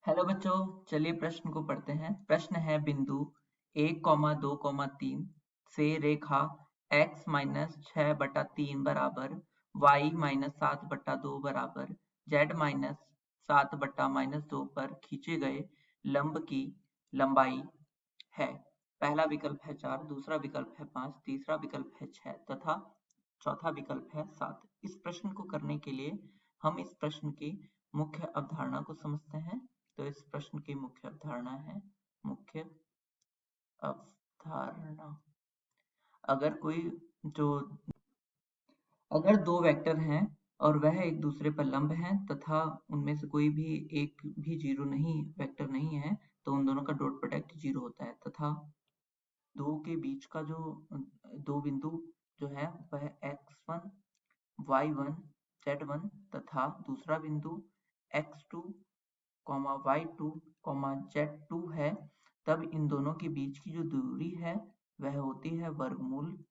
Hello बच्चों, चलिए प्रश्न को पढ़ते हैं। प्रश्न है बिंदु 1,2,3 से रेखा x माइनस 6/3 बराबर y माइनस 7/2 बराबर z माइनस 7/-2 पर खींचे गए लंब की लंबाई है। पहला विकल्प है 4, दूसरा विकल्प है 5, तीसरा विकल्प है 6 तथा चौथा विकल्प है 7। इस प्रश्न को करने के लिए हम इस प्रश्न की मुख्य अवधारणा को समझते हैं। तो इस प्रश्न की मुख्य अवधारणा है मुख्य अवधारणा। अगर कोई जो अगर दो वेक्टर हैं और वह एक दूसरे पर लंब हैं तथा उनमें से कोई भी एक भी जीरो नहीं वेक्टर नहीं है, तो उन दोनों का डॉट प्रोडक्ट जीरो होता है तथा दो के बीच का जो दो बिंदु जो है वह x1 y1 z1 तथा दूसरा बिंदु x2 y2 z2 है, तब इन दोनों के बीच की जो दूरी है वह होती है वर्गमूल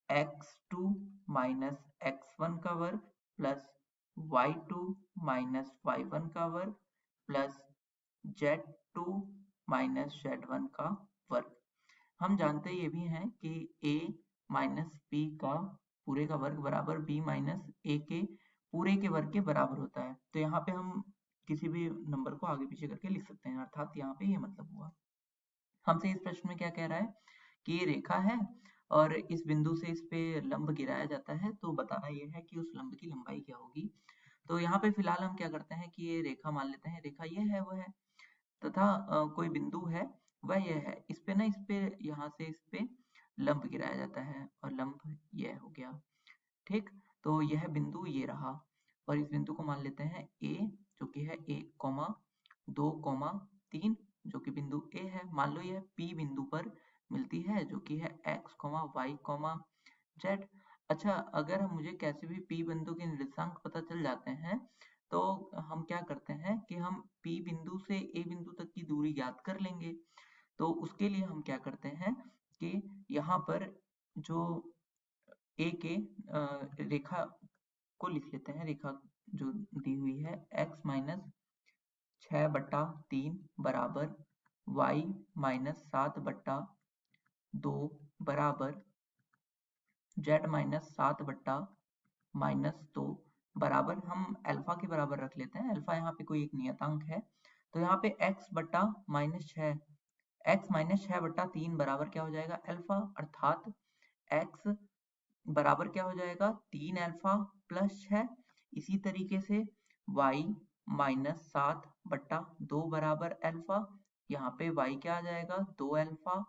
x2 माइनस x1 का वर्ग प्लस y2 माइनस y1 का वर्ग प्लस z2 माइनस z1 का वर्ग। हम जानते ये भी हैं कि a माइनस b का पूरे का वर्ग बराबर b माइनस a के पूरे के वर्ग के बराबर होता है। तो यहाँ पे हम किसी भी नंबर को आगे पीछे करके लिख सकते हैं, अर्थात यहाँ पे ये मतलब हुआ। हमसे इस प्रश्न में क्या कह रहा है कि ये रेखा है और इस बिंदु से इस पे लंब गिराया जाता है, तो बताना ये है कि उस लंब की लंबाई क्या होगी। तो यहाँ पे फिलहाल हम क्या करते हैं कि ये रेखा मान लेते हैं, रेखा ये है वो है तथा कोई बिंदु है वह यह है। इस पे ना इस पे यहाँ से इस पे लंब गिराया जाता है और लंब यह हो गया। ठीक, तो यह बिंदु ये रहा और इस बिंदु को मान लेते हैं ए, जो कि है 1,2,3 जो कि बिंदु ए है। मान लो यह पी बिंदु पर मिलती है जो कि है x, y, z। अच्छा, अगर मुझे कैसे भी p बिंदु के निर्देशांक पता चल जाते हैं, तो हम क्या करते हैं कि हम p बिंदु से a बिंदु तक की दूरी ज्ञात कर लेंगे। तो उसके लिए हम क्या करते हैं कि यहाँ पर जो a के रेखा को लिख लेते हैं। रेखा जो दी हुई है x माइनस 6/3 बराबर y माइनस 7/2 बराबर z माइनस 7/-2 बराबर, हम अल्फा के बराबर रख लेते हैं। अल्फा यहाँ पे कोई एक नियतांक है, तो यहाँ पे x बट्टा माइनस 6, x माइनस 6/3 बराबर क्या हो जाएगा अल्फा, अर्थात x बराबर क्या हो जाएगा 3 अल्फा प्लस 6। इसी तरीके से y माइनस 7/2 बराबर अल्फा, यहाँ पे y क्या आ जाएगा 2 अल्फा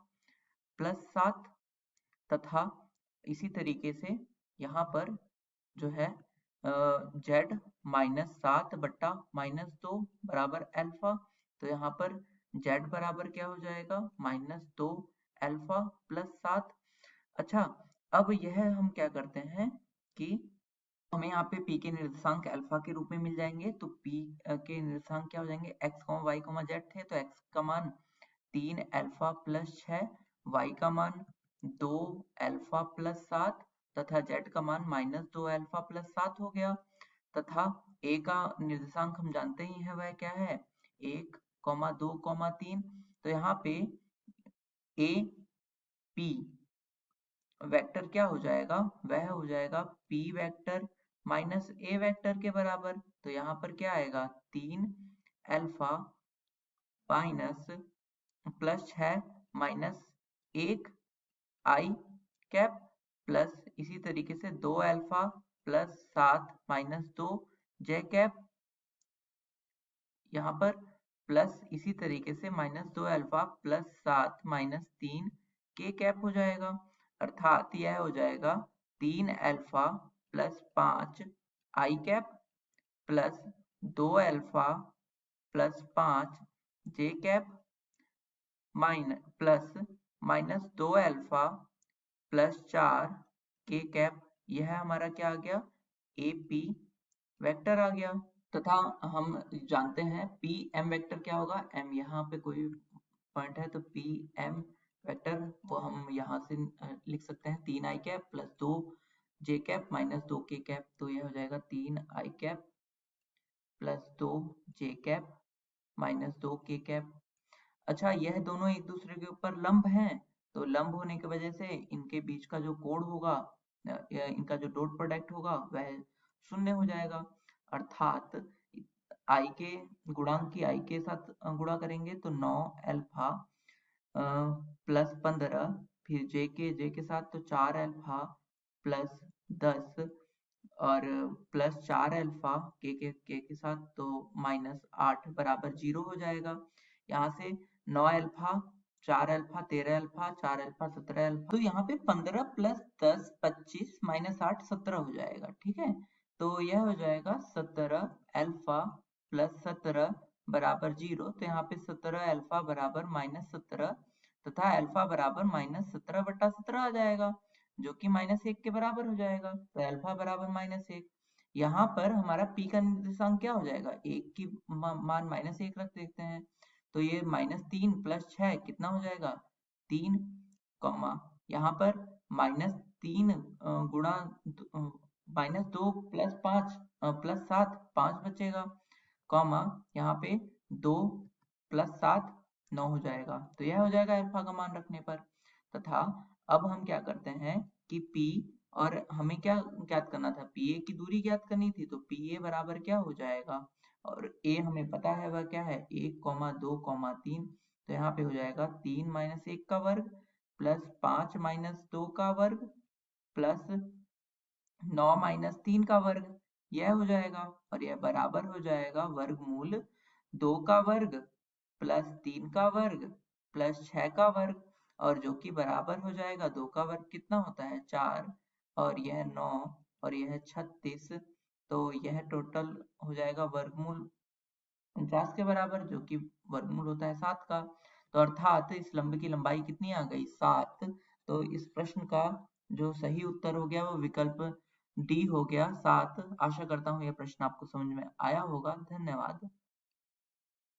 प्लस 7 तथा इसी तरीके से यहाँ पर जो है z माइनस 7/-2 बराबर अल्फा, तो यहाँ पर z बराबर क्या हो जाएगा -2 अल्फा प्लस 7। अच्छा, अब यह हम क्या करते हैं कि हमें यहाँ पे p के निर्देशांक अल्फा के रूप में मिल जाएंगे, तो p के निर्देशांक क्या हो जाएंगे x, y, z थे, तो x का मान 3 अल्फा प्लस 6, y का मान 2 अल्फा प्लस 7 तथा z का मान -2 अल्फा प्लस 7 हो गया। तथा a का निर्देशांक हम जानते ही है वह क्या है 1, 2, 3। तो यहाँ पे a p वेक्टर क्या हो जाएगा, वह हो जाएगा p vector minus a vector के बराबर। तो यहाँ पर क्या आएगा 3 अल्फा माइनस प्लस 6 माइनस 1 आई कैप प्लस इसी तरीके से 2 अल्फा प्लस 7 माइनस 2 जे कैप, यहाँ पर प्लस इसी तरीके से -2 अल्फा प्लस 7 माइनस 3 के कैप हो जाएगा, अर्थात यह हो जाएगा 3 अल्फा प्लस 5 आई कैप प्लस 2 अल्फा प्लस 5 जे कैप प्लस -2 अल्फा प्लस 4 के कैप। यह हमारा क्या आ गया ए पी वेक्टर आ गया। तथा हम जानते हैं पी एम वेक्टर क्या होगा, एम यहाँ पे कोई पॉइंट है तो पी एम वेक्टर वो हम यहाँ से लिख सकते हैं 3 आई कैप प्लस 2 जे कैप माइनस 2 के कैप, तो यह हो जाएगा 3 आई कैप प्लस 2 जे कैप माइनस 2 के कैप। अच्छा, यह दोनों एक दूसरे के ऊपर लंब हैं, तो लंब होने की वजह से इनके बीच का जो कोण होगा या इनका जो डॉट प्रोडक्ट होगा वह शून्य हो जाएगा। अर्थात आई के गुणांक की आई के साथ गुणा करेंगे तो 9 अल्फा प्लस 15, फिर जे के साथ तो 4 अल्फा प्लस 10 और प्लस 4 अल्फा के साथ तो माइनस 8 बराबर 0 हो जाएगा। यहाँ से 9 alpha 4 alpha 13 alpha 4 alpha 17 alpha, तो यहाँ पे 15 प्लस 10 25 माइनस 8 17 हो जाएगा। ठीक है, तो यह हो जाएगा 17 अल्फा प्लस 17 बराबर 0। तो यहाँ पे 17 अल्फा बराबर माइनस 17 तथा अल्फा बराबर माइनस 17 बटा 17 आ जाएगा, जो कि माइनस 1 के बराबर हो जाएगा। तो अल्फा बराबर माइनस 1। यहाँ पर हमारा पी का निर्देशांक क्या हो जाएगा, 1 की मान माइनस 1 रख देते हैं, तो ये माइनस 3 प्लस 6 कितना हो जाएगा 3, कॉमा यहाँ पर माइनस 3 गुणा माइनस 2 प्लस 5 प्लस 7 5 बचेगा, कॉमा यहाँ पे 2 प्लस 7 9 हो जाएगा। तो यह हो जाएगा अल्फा का मान रखने पर। तथा अब हम क्या करते हैं कि P और हमें क्या ज्ञात करना था, पी ए की दूरी ज्ञात करनी थी, तो पी ए बराबर क्या हो जाएगा, और ए हमें पता है वह क्या है 1, 2, 3। तो यहाँ पे हो जाएगा 3 माइनस 1 का वर्ग प्लस 5 माइनस 2 का वर्ग प्लस 9 माइनस 3 का वर्ग, यह हो जाएगा, और यह बराबर हो जाएगा वर्गमूल 2 का वर्ग प्लस 3 का वर्ग प्लस 6 का वर्ग, और जो कि बराबर हो जाएगा 2 का वर्ग कितना होता है 4, और यह 9 और यह 36। तो यह टोटल हो जाएगा वर्गमूल 49 के बराबर, जो कि वर्गमूल होता है 7 का। तो अर्थात इस लंब की लंबाई कितनी आ गई 7। तो इस प्रश्न का जो सही उत्तर हो गया वो विकल्प डी हो गया 7। आशा करता हूँ यह प्रश्न आपको समझ में आया होगा। धन्यवाद।